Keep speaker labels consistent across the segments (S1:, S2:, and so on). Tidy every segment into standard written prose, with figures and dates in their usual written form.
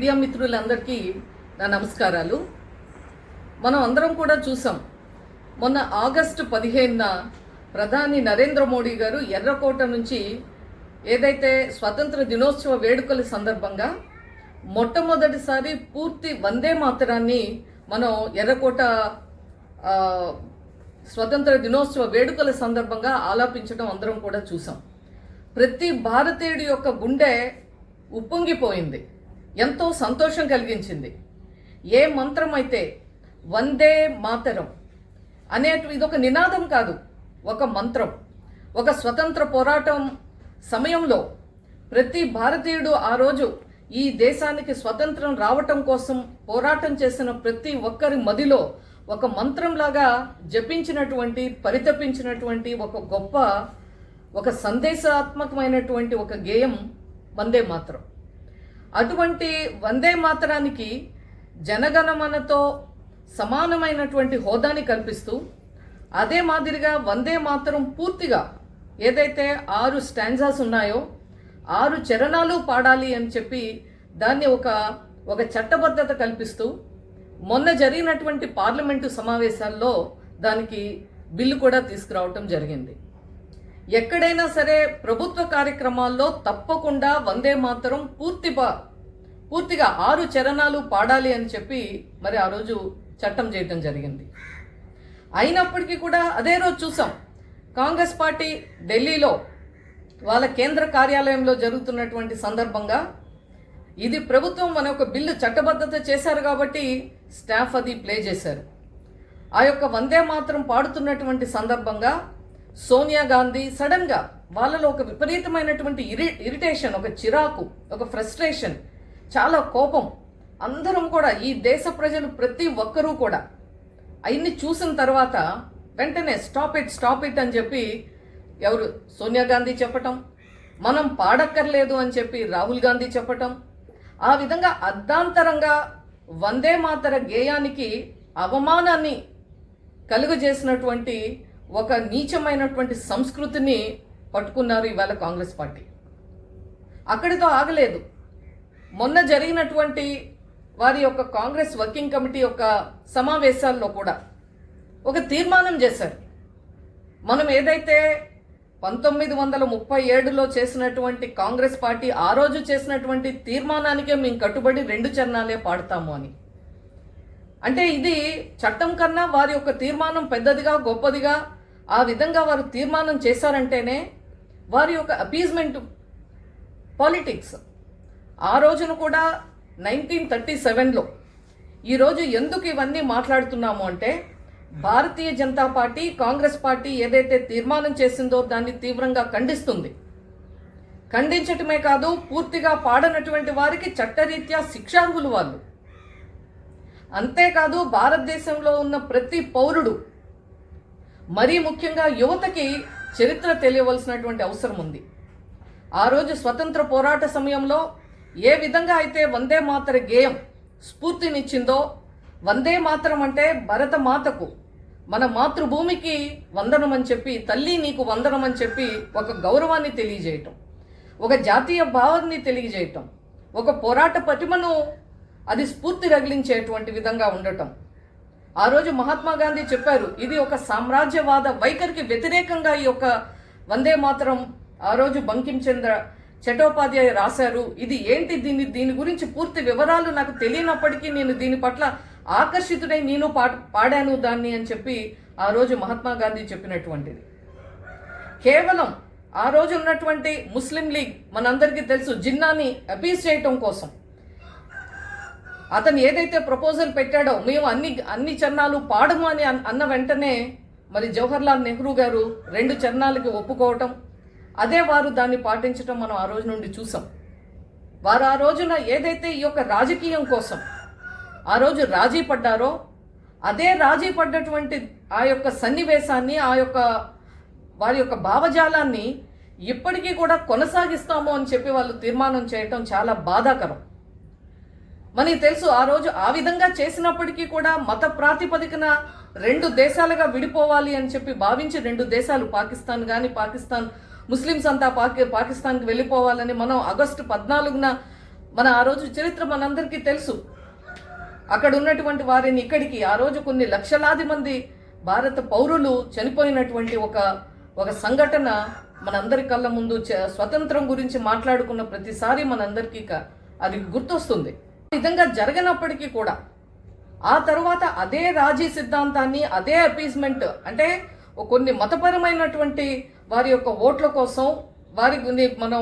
S1: Media మిత్రులందరికీ నా నమస్కారాలు. మనం అందరం కూడా చూసాం, మొన్న ఆగస్టు 15న ప్రధాని నరేంద్ర మోడీ గారు ఎర్రకోట నుంచి ఏదైతే స్వతంత్ర దినోత్సవ వేడుకల సందర్భంగా మొట్టమొదటిసారి పూర్తి వందే మాతరాన్ని మనం ఎర్రకోట స్వతంత్ర దినోత్సవ వేడుకల సందర్భంగా ఆలాపించడం అందరం కూడా చూసాం. ప్రతి భారతీయుడి యొక్క గుండె ఉప్పొంగిపోయింది, ఎంతో సంతోషం కలిగించింది. ఏ మంత్రం అయితే వందే మాతరం ఇది ఒక నినాదం కాదు, ఒక మంత్రం. ఒక స్వతంత్ర పోరాటం సమయంలో ప్రతి భారతీయుడు ఆ రోజు ఈ దేశానికి స్వతంత్రం రావటం కోసం పోరాటం చేసిన ప్రతి ఒక్కరి మదిలో ఒక మంత్రంలాగా జపించినటువంటి, పరితపించినటువంటి ఒక సందేశాత్మకమైనటువంటి ఒక గేయం వందే మాతరం. అటువంటి వందే మాతరానికి జనగణమనతో సమానమైనటువంటి హోదాని కల్పిస్తూ, అదే మాదిరిగా వందే మాతరం పూర్తిగా ఏదైతే 6 స్టాంజాస్ ఉన్నాయో 6 చరణాలు పాడాలి అని చెప్పి దాన్ని ఒక చట్టబద్ధత కల్పిస్తూ మొన్న జరిగినటువంటి పార్లమెంటు సమావేశాల్లో దానికి బిల్లు కూడా తీసుకురావటం జరిగింది. ఎక్కడైనా సరే ప్రభుత్వ కార్యక్రమాల్లో తప్పకుండా వందే మాతరం పూర్తిగా 6 చరణాలు పాడాలి అని చెప్పి మరి ఆ రోజు చట్టం చేయటం జరిగింది. అయినప్పటికీ కూడా అదే రోజు చూసాం, కాంగ్రెస్ పార్టీ ఢిల్లీలో వాళ్ళ కేంద్ర కార్యాలయంలో జరుగుతున్నటువంటి సందర్భంగా ఇది ప్రభుత్వం మన ఒక బిల్లు చట్టబద్ధత చేశారు కాబట్టి స్టాఫ్ అది ప్లే చేశారు. ఆ యొక్క వందే మాతరం పాడుతున్నటువంటి సందర్భంగా సోనియా గాంధీ సడన్గా వాళ్ళలో ఒక విపరీతమైనటువంటి ఇరిటేషన్, ఒక చిరాకు, ఒక ఫ్రస్ట్రేషన్, చాలా కోపం, అందరం కూడా ఈ దేశ ప్రజలు ప్రతి ఒక్కరూ కూడా అవన్నీ చూసిన తర్వాత వెంటనే స్టాప్ ఇట్ అని చెప్పి ఎవరు సోనియా గాంధీ చెప్పటం, మనం పాడక్కర్లేదు అని చెప్పి రాహుల్ గాంధీ చెప్పటం, ఆ విధంగా అర్ధాంతరంగా వందే మాతర గేయానికి అవమానాన్ని కలుగజేసినటువంటి ఒక నీచమైనటువంటి సంస్కృతిని పట్టుకున్నారు ఇవాళ కాంగ్రెస్ పార్టీ. అక్కడితో ఆగలేదు. మొన్న జరిగినటువంటి వారి యొక్క కాంగ్రెస్ వర్కింగ్ కమిటీ యొక్క సమావేశాల్లో కూడా ఒక తీర్మానం చేశారు. మనం ఏదైతే 1937లో చేసినటువంటి కాంగ్రెస్ పార్టీ ఆ రోజు చేసినటువంటి తీర్మానానికే మేము కట్టుబడి 2 చరణాలే పాడతాము అని. అంటే ఇది చట్టం కన్నా వారి యొక్క తీర్మానం పెద్దదిగా, గొప్పదిగా, ఆ విధంగా వారు తీర్మానం చేశారంటేనే వారి యొక్క అపీజ్మెంట్ పాలిటిక్స్. ఆ రోజున కూడా 1937లో ఈరోజు ఎందుకు ఇవన్నీ మాట్లాడుతున్నాము అంటే, భారతీయ జనతా పార్టీ, కాంగ్రెస్ పార్టీ ఏదైతే తీర్మానం చేసిందో దాన్ని తీవ్రంగా ఖండిస్తుంది. ఖండించటమే కాదు, పూర్తిగా పాడనటువంటి వారికి చట్టరీత్యా శిక్షార్హులు వాళ్ళు. అంతేకాదు, భారతదేశంలో ఉన్న ప్రతి పౌరుడు, మరీ ముఖ్యంగా యువతకి చరిత్ర తెలియవలసినటువంటి అవసరం ఉంది. ఆ రోజు స్వతంత్ర పోరాట సమయంలో ఏ విధంగా అయితే వందే మాతర గేయం స్ఫూర్తినిచ్చిందో, వందే మాతరం అంటే భరత మాతకు, మన మాతృభూమికి వందనం అని చెప్పి, తల్లి నీకు వందనం అని చెప్పి ఒక గౌరవాన్ని తెలియజేయటం, ఒక జాతీయ భావాన్ని తెలియజేయటం, ఒక పోరాట పటిమను అది స్ఫూర్తి రగిలించేటువంటి విధంగా ఉండటం. ఆ రోజు మహాత్మా గాంధీ చెప్పారు, ఇది ఒక సామ్రాజ్యవాద వైఖరికి వ్యతిరేకంగా ఈ యొక్క వందే మాతరం ఆ రోజు బంకిం చంద్ర చటోపాధ్యాయ రాశారు. ఇది ఏంటి, దీని గురించి పూర్తి వివరాలు నాకు తెలియనప్పటికీ నేను దీని పట్ల ఆకర్షితుడై నేను పాడాను దాన్ని అని చెప్పి ఆ రోజు మహాత్మా గాంధీ చెప్పినటువంటిది. కేవలం ఆ రోజు ఉన్నటువంటి ముస్లిం లీగ్ మనందరికీ తెలుసు, జిన్నాని అపీస్ చేయటం కోసం అతను ఏదైతే ప్రపోజల్ పెట్టాడో, మేము అన్ని చరణాలు పాడము అని అన్న వెంటనే మరి జవహర్లాల్ నెహ్రూ గారు 2 చరణాలకి ఒప్పుకోవటం, అదే వారు దాన్ని పాటించటం మనం ఆ రోజు నుండి చూసాం. వారు ఆ రోజున ఏదైతే ఈ యొక్క రాజకీయం కోసం ఆ రోజు రాజీ పడ్డారో, అదే రాజీ పడ్డటువంటి ఆ యొక్క సన్నివేశాన్ని, వారి యొక్క భావజాలాన్ని ఇప్పటికీ కూడా కొనసాగిస్తాము అని చెప్పి వాళ్ళు తీర్మానం చేయటం చాలా బాధాకరం. మనకి తెలుసు, ఆ రోజు ఆ విధంగా చేసినప్పటికీ కూడా మత ప్రాతిపదికన 2 దేశాలుగా విడిపోవాలి అని చెప్పి భావించి 2 దేశాలు, పాకిస్తాన్ ముస్లిమ్స్ అంతా పాకిస్తాన్కి వెళ్ళిపోవాలని మనం ఆగస్టు 14న ఆ రోజు చరిత్ర మనందరికీ తెలుసు. అక్కడ ఉన్నటువంటి వారిని ఇక్కడికి ఆ రోజు కొన్ని లక్షలాది మంది భారత పౌరులు చనిపోయినటువంటి ఒక సంఘటన మనందరి కళ్ళ ముందు స్వతంత్రం గురించి మాట్లాడుకున్న ప్రతిసారి మనందరికీ అది గుర్తొస్తుంది. ఈ విధంగా జరగనప్పటికీ కూడా ఆ తర్వాత అదే రాజీ సిద్ధాంతాన్ని, అదే అపీస్మెంట్, అంటే కొన్ని మతపరమైనటువంటి వారి యొక్క ఓట్ల కోసం మనం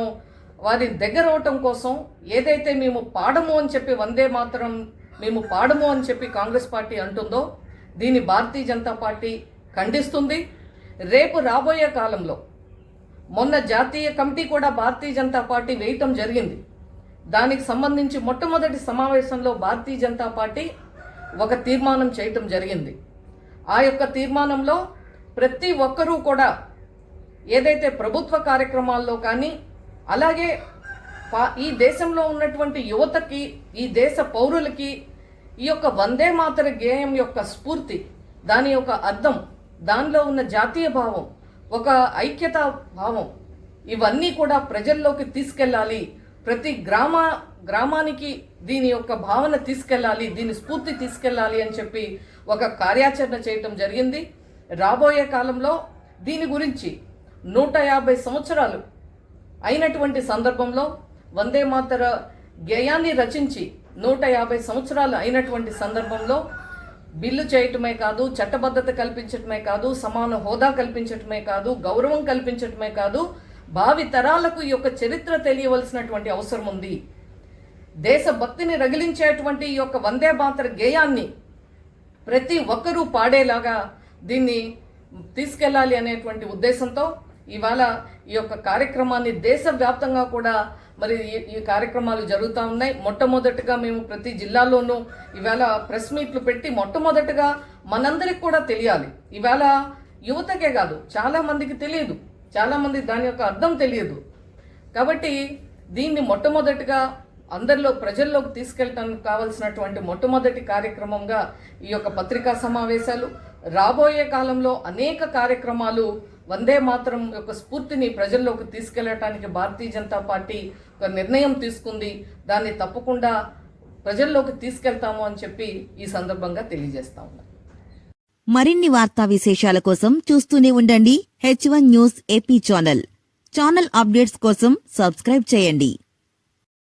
S1: వారి దగ్గర అవటం కోసం ఏదైతే మేము పాడము అని చెప్పి వందే మాతరం మేము పాడము అని చెప్పి కాంగ్రెస్ పార్టీ అంటుందో దీన్ని భారతీయ జనతా పార్టీ ఖండిస్తుంది. రేపు రాబోయే కాలంలో మొన్న జాతీయ కమిటీ కూడా భారతీయ జనతా పార్టీ వేయటం జరిగింది. దానికి సంబంధించి మొట్టమొదటి సమావేశంలో భారతీయ జనతా పార్టీ ఒక తీర్మానం చేయటం జరిగింది. ఆ యొక్క తీర్మానంలో ప్రతి ఒక్కరూ కూడా ఏదైతే ప్రభుత్వ కార్యక్రమాల్లో కానీ అలాగే ఈ దేశంలో ఉన్నటువంటి యువతకి, ఈ దేశ పౌరులకి ఈ యొక్క వందే మాతర గేయం యొక్క స్ఫూర్తి, దాని యొక్క అర్థం, దానిలో ఉన్న జాతీయ భావం, ఒక ఐక్యతా భావం, ఇవన్నీ కూడా ప్రజల్లోకి తీసుకెళ్ళాలి. ప్రతి గ్రామానికి దీని యొక్క భావన తీసుకెళ్ళాలి, దీని స్ఫూర్తి తీసుకెళ్ళాలి అని చెప్పి ఒక కార్యాచరణ చేయటం జరిగింది. రాబోయే కాలంలో దీని గురించి 150 సంవత్సరాలు అయినటువంటి సందర్భంలో వందే మాతర గేయాన్ని రచించి 150 సంవత్సరాలు అయినటువంటి సందర్భంలో బిల్లు చేయటమే కాదు, చట్టబద్ధత కల్పించటమే కాదు, సమాన హోదా కల్పించటమే కాదు, గౌరవం కల్పించటమే కాదు, భావి తరాలకు ఈ యొక్క చరిత్ర తెలియవలసినటువంటి అవసరం ఉంది. దేశభక్తిని రగిలించేటువంటి ఈ యొక్క వందే మాతర గేయాన్ని ప్రతి ఒక్కరూ పాడేలాగా దీన్ని తీసుకెళ్లాలి అనేటువంటి ఉద్దేశంతో ఇవాళ ఈ యొక్క కార్యక్రమాన్ని దేశవ్యాప్తంగా కూడా మరి ఈ కార్యక్రమాలు జరుగుతూ ఉన్నాయి. మొట్టమొదటిగా మేము ప్రతి జిల్లాలోనూ ఇవాళ ప్రెస్ మీట్లు పెట్టి మొట్టమొదటిగా మనందరికి కూడా తెలియాలి. ఇవాళ యువతకే కాదు, చాలా మందికి తెలియదు, చాలా మంది దాని యొక్క అర్థం తెలియదు. కాబట్టి దీన్ని మొట్టమొదటిగా అందరిలో ప్రజల్లోకి తీసుకెళ్ళడానికి కావాల్సినటువంటి మొట్టమొదటి కార్యక్రమంగా ఈ యొక్క పత్రికా సమావేశాలు, రాబోయే కాలంలో అనేక కార్యక్రమాలు వందే మాతరం యొక్క స్ఫూర్తిని ప్రజల్లోకి తీసుకెళ్లడానికి భారతీయ జనతా పార్టీ ఒక నిర్ణయం తీసుకుంది. దాన్ని తప్పకుండా ప్రజల్లోకి తీసుకెళ్తాము అని చెప్పి ఈ సందర్భంగా తెలియజేస్తా ఉన్నాం.
S2: మరిన్ని వార్తా విశేషాల కోసం చూస్తూనే ఉండండి H1 news AP channel updates కోసం సబ్స్క్రైబ్ చేయండి.